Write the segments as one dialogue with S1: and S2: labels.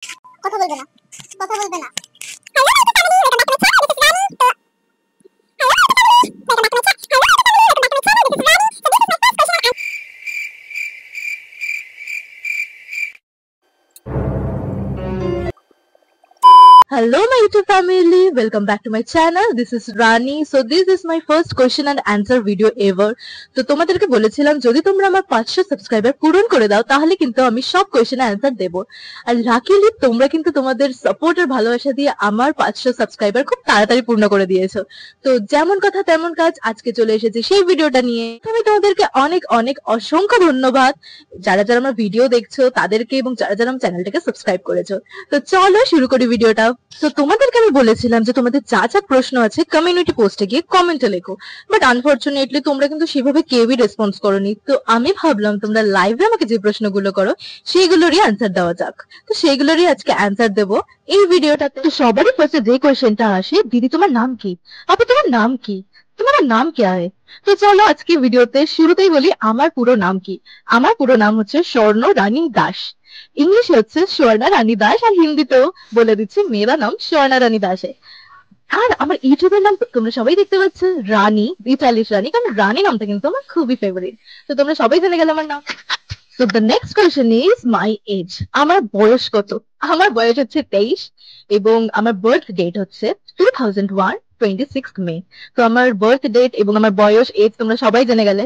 S1: কথা বলবে না, কথা বলবে না।
S2: Hello my YouTube family, welcome back to my channel. This is Rani. So this is my first question and answer video ever. তো তোমাদেরকে বলেছিলাম যদি তোমরা আমার 500 সাবস্ক্রাইবার পূরণ করে দাও তাহলে কিন্তু আমি সব কোশ্চেনের অ্যান্সার দেব। আর লাকিলি তোমরা কিন্তু তোমাদের সাপোর্ট আর ভালোবাসা দিয়ে আমার 500 সাবস্ক্রাইবার খুব তাড়াতাড়ি পূর্ণ করে দিয়েছো। তো যেমন কথা তেমন কাজ, আজকে চলে এসেছি সেই ভিডিওটা নিয়ে। আমি তোমাদেরকে অনেক অনেক অসংখ্য ধন্যবাদ যারা যারা আমার ভিডিও দেখছো তাদেরকে, এবং যারা যারা আমার চ্যানেলটাকে সাবস্ক্রাইব করেছো। তো চলো শুরু করি ভিডিওটা। তো তোমাদেরকে আমি বলেছিলাম যে তোমাদের যা যা প্রশ্ন আছে কমিউনিটি পোস্টে গিয়ে কমেন্টে লেখো, বাট আনফরচুনেটলি তোমরা কিন্তু সেভাবে কেউই রেসপন্স করোনি। তো আমি ভাবলাম তোমরা লাইভে আমাকে যে প্রশ্নগুলো করো সেইগুলোরই অ্যান্সার দেওয়া যাক। তো সেইগুলোরই আজকে অ্যান্সার দেবো এই ভিডিওটাতে। তো সবারই ফার্স্টে যে কোয়েশ্চেনটা আসে, দিদি তোমার নাম কি, আপু তোমার নাম কি, তোমার নাম क्या है। তো চলো আজকে ভিডিওতে শুরুতেই বলি আমার পুরো নাম কি। আমার পুরো নাম হচ্ছে স্বর্ণ রানী দাস। ইংলিশে হচ্ছে স্বর্ণা রানী দাস, আর হিন্দিতেও বলে দিচ্ছি মেরা নাম স্বর্ণা রানী দাস। আর আমার ইউটিউবের নাম তোমরা সবাই দেখতে পাচ্ছ, রানী ইতালিশ রানী, কারণ রানী নামটা কিন্তু আমার খুবই ফেভারিট। তো তোমরা সবাই জেনে গেলে আমার নাম। So the next question is my age. আমার বয়স কত? আমার বয়স হচ্ছে 23 এবং আমার বার্থ ডেট হচ্ছে 2001 26 মে। তো আমার বার্থ ডেট এবং আমার বয়স এজ তোমরা সবাই জেনে গেলে।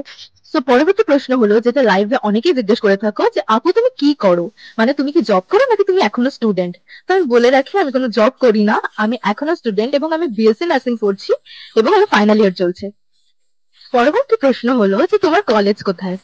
S2: তো পরবর্তী প্রশ্ন হলো, যেটা লাইভে অনেকেই জিজ্ঞেস করে থাকো, যে আপু তুমি কি করো, মানে তুমি কি জব করো নাকি তুমি এখনো স্টুডেন্ট। তো আমি বলে রাখি আমি কোনো জব করি না, আমি এখনো স্টুডেন্ট এবং আমি বিএসসি নার্সিং করছি এবং আমার ফাইনাল ইয়ার চলছে। পরবর্তী প্রশ্ন হলো যে তোমার কলেজ কোথায়।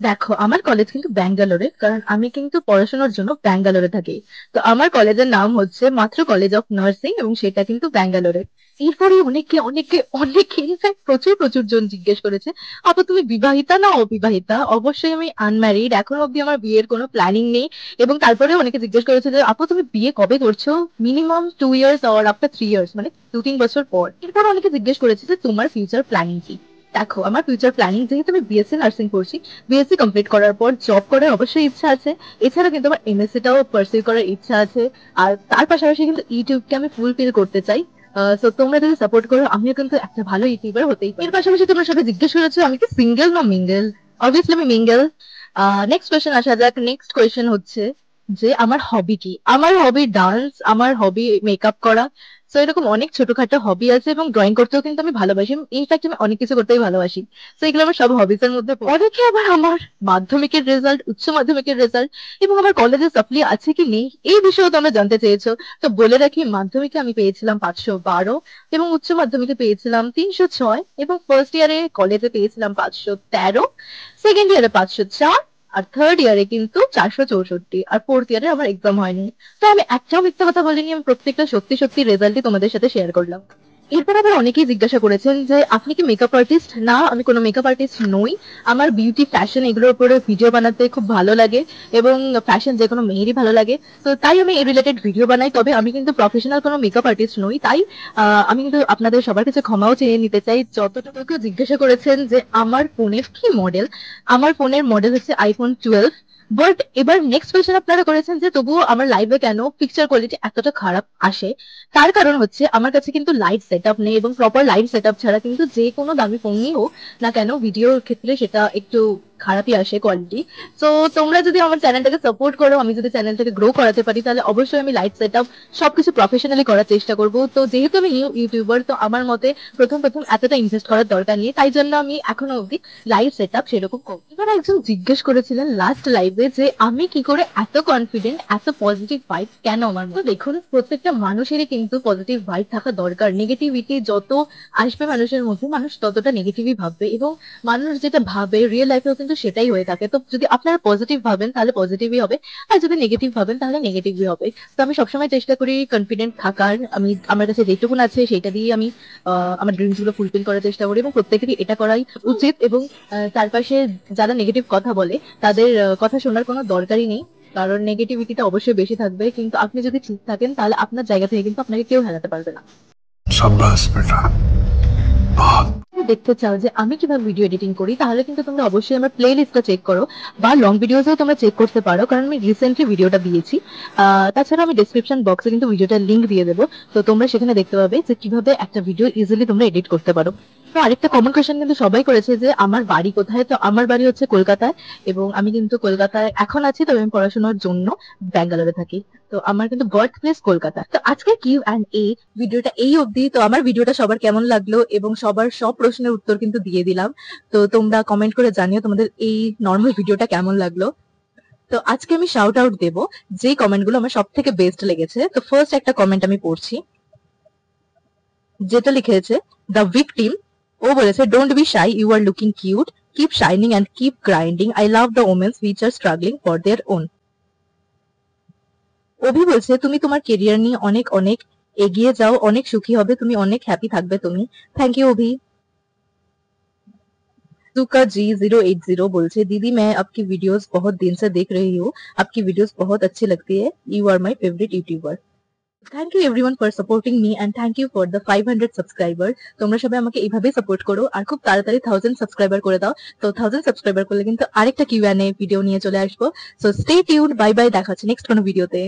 S2: দেখো আমার কলেজ কিন্তু ব্যাঙ্গালোরে, কারণ আমি কিন্তু পড়াশোনার জন্য ব্যাঙ্গালোরে থাকি। তো আমার কলেজের নাম হচ্ছে মাত্র কলেজ অফ নার্সিং এবং সেটা কিন্তু ব্যাঙ্গালোরে। এরপরে অনেকে অনেকে অনেকে ইনফ্যাক্ট প্রচুর প্রচুর জন জিজ্ঞেস করেছে, আপু তুমি বিবাহিতা না অবিবাহিতা। অবশ্যই আমি আনম্যারিড, এখনো অব্দি আমার বিয়ের কোনো প্ল্যানিং নেই। এবং তারপরে অনেকে জিজ্ঞেস করেছে যে আপু তুমি বিয়ে কবে করছো, minimum 2 years or after 3 years, মানে 2-3 বছর পর। এরপর অনেকে জিজ্ঞেস করেছে যে তোমার ফিউচার প্ল্যানিং কি। দেখো আমার ফিউচার প্ল্যানিং, যেহেতু আমি বিএসসি নার্সিং করছি, বিএসসি কমপ্লিট করার পর জব করার অবশ্যই ইচ্ছা আছে। এছাড়া কিন্তু আমার এমএসসি টাও পার্সিউ করার ইচ্ছা আছে। আর তার পাশাপাশি কিন্তু ইউটিউবকে আমি ফুলফিল করতে চাই। তো তোমরা যদি সাপোর্ট করো আমিও কিন্তু একটা ভালো ইউটিউবার হতেই পারি। এর পাশাপাশি তোমরা সবাই জিজ্ঞেস করেছো আমি কি সিঙ্গেল না মিঙ্গেল। অবভিয়াসলি আমি মিঙ্গেল। নেক্সট কোয়েশ্চেন আসা যাক। নেক্সট কোয়েশ্চেন হচ্ছে যে আমার হবি কি। আমার হবি ডান্স, আমার হবি মেকআপ করা। তো এরকম অনেক ছোটখাটো হবি আছে, এবং ড্রয়িং করতেও কিন্তু আমি ভালোবাসি। ইনফ্যাক্ট আমি অনেক কিছু করতেই ভালোবাসি। তো এগুলো আমার সব হবিস এর মধ্যে পড়ে। অনেকে আবার আমার মাধ্যমিকের রেজাল্ট, উচ্চ মাধ্যমিকের রেজাল্ট এবং আমার কলেজে সাপ্লি আছে কি নেই এই বিষয়েও তোমরা জানতে চেয়েছো। তো বলে রাখি মাধ্যমিকে আমি পেয়েছিলাম 512 এবং উচ্চ মাধ্যমিকে পেয়েছিলাম 306 এবং ফার্স্ট ইয়ারে কলেজে পেয়েছিলাম 513, সেকেন্ড ইয়ারে 504, আর থার্ড ইয়ারে কিন্তু 464, আর ফোর্থ ইয়ারে আমার এক্সাম হয়নি। তো আমি একটাও মিথ্যা কথা বলিনি, আমি প্রত্যেকটা সত্যি সত্যি রেজাল্টই তোমাদের সাথে শেয়ার করলাম। এরপর আবার অনেকেই জিজ্ঞাসা করেছেন যে আপনি কি মেকআপ আর্টিস্ট। না, আমি কোনো মেকআপ আর্টিস্ট নই। আমার বিউটি ফ্যাশন এগুলোর উপরে ভিডিও বানাতে খুব ভালো লাগে, এবং ফ্যাশন যে কোনো মেয়েরই ভালো লাগে। তো তাই আমি এই রিলেটেড ভিডিও বানাই। তবে আমি কিন্তু প্রফেশনাল কোনো মেকআপ আর্টিস্ট নই। তাই আমি কিন্তু আপনাদের সবার কাছে ক্ষমাও চেয়ে নিতে চাই। যতটুকু জিজ্ঞাসা করেছেন যে আমার ফোনের কি মডেল, আমার ফোনের মডেল হচ্ছে আইফোন 12। বাট এবার নেক্সট কোয়েশ্চেন আপনারা করেছেন যে তবুও আমার লাইভে কেন পিকচার কোয়ালিটি এতটা খারাপ আসে। তার কারণ হচ্ছে আমার কাছে কিন্তু লাইট সেট আপ নেই, এবং প্রপার লাইট সেট আপ ছাড়া কিন্তু যে কোনো দামি ফোনই হোক না কেন ভিডিওর ক্ষেত্রে সেটা একটু খারাপই আসে কোয়ালিটি। তো তোমরা যদি আমার চ্যানেলটাকে সাপোর্ট করো, আমি যদি চ্যানেলটাকে গ্রো করাতে পারি, তাহলে অবশ্যই আমি লাইট সেট আপ সবকিছু প্রফেশনালি করার চেষ্টা করব। তো যেহেতু আমি নিউ ইউটিউবার, তো আমার মতে প্রথম প্রথম এতটা ইনভেস্ট করার দরকার নেই, তাই জন্য আমি এখনো অবধি লাইভ সেট আপ সেরকম করি। এবার একজন জিজ্ঞেস করেছিলেন লাস্ট লাইভে যে আমি কি করে এত কনফিডেন্ট, এত পজিটিভ ভাইব কেন আমার মধ্যে। দেখুন প্রত্যেকটা মানুষেরই কিন্তু পজিটিভ ভাইব থাকা দরকার। নেগেটিভিটি যত আসবে মানুষের মধ্যে, মানুষ ততটা নেগেটিভই ভাববে, এবং মানুষ যেটা ভাবে রিয়েল লাইফেও কিন্তু সেটাই হয়ে থাকে। তো যদি আপনারা পজিটিভ ভাবেন তাহলে পজিটিভই হবে, আর যদি নেগেটিভ ভাবেন তাহলে নেগেটিভই হবে। তো আমি সবসময় চেষ্টা করি কনফিডেন্ট থাকার। আমি আমার কাছে যেটুকুন আছে সেটা দিয়ে আমি আমার ড্রিমস গুলো ফুলফিল করার চেষ্টা করি, এবং প্রত্যেকেরই এটা করাই উচিত। এবং চারপাশে যারা নেগেটিভ কথা বলে তাদের কথা শোনার কোনো দরকারই নেই, কারণ নেগেটিভিটিটা অবশ্যই বেশি থাকবে। কিন্তু আপনি যদি ঠিক থাকেন তাহলে আপনার জায়গা থেকে কিন্তু আপনাকে কেউ হারাতে পারবে না।
S3: शाबाश बेटा, बहुत
S2: দেখতে চাও যে আমি কিভাবে ভিডিও এডিটিং করি, তাহলে কিন্তু তোমরা অবশ্যই আমার প্লে লিস্টটা চেক করো, বা লং ভিডিওসও তোমরা চেক করতে পারো, কারণ আমি রিসেন্টলি ভিডিওটা দিয়েছি। তাছাড়া আমি ডেসক্রিপশন বক্সে কিন্তু ভিডিওটার লিংক দিয়ে দেবো, তো তোমরা সেখানে দেখতে পাবে যে কিভাবে একটা ভিডিও ইজিলি তোমরা এডিট করতে পারো। তো আরেকটা কমন কোয়েশ্চেন কিন্তু সবাই করেছে যে আমার বাড়ি কোথায়। তো আমার বাড়ি হচ্ছে কলকাতায়, এবং আমি কিন্তু কলকাতায় এখন আছি, তবে আমি পড়াশোনার জন্য ব্যাঙ্গালোরে থাকি। তো আমার কিন্তু বার্থ প্লেস কলকাতা। তো আজকে Q&A ভিডিওটা এই অবধি। তো আমার ভিডিওটা সবার কেমন লাগলো এবং সবার সব প্রশ্নের উত্তর কিন্তু দিয়ে দিলাম। তো তোমরা কমেন্ট করে জানিও তোমাদের এই নর্মাল ভিডিওটা কেমন লাগলো। তো আজকে আমি শাউট আউট দেবো যে কমেন্টগুলো আমার সব থেকে বেস্ট লেগেছে। তো ফার্স্ট একটা কমেন্ট আমি পড়ছি, যেটা লিখেছে দ্য ভিকটিম। ও বলেছে, don't be shy, you are looking cute, keep shining and keep grinding, I love the women's which are struggling for their own. Abhi বলছে, তুমি তোমার কেরিয়ার নিয়ে অনেক অনেক এগিয়ে যাও, অনেক সুখী হবে তুমি, অনেক হ্যাপি থাকবে তুমি। থ্যাংক ইউ অভি। सुका G080 बोलছে, दीदी मैं आपकी वीडियोस बहुत दिन से देख रही हूँ, आपकी वीडियोस बहुत अच्छी लगती है, you are my favourite YouTuber. Thank you everyone for supporting me and thank you for the 500 subscriber. তোমরা সবাই আমাকে এইভাবেই সাপোর্ট করো আর খুব তাড়াতাড়ি 1000 সাবস্ক্রাইবার করে দাও। তো 1000 সাবস্ক্রাইবার করলে কিন্তু আরেকটা Q&A ভিডিও নিয়ে চলে আসবো। So stay tuned, bye bye, দেখা হচ্ছে নেক্সট কোনো ভিডিওতে।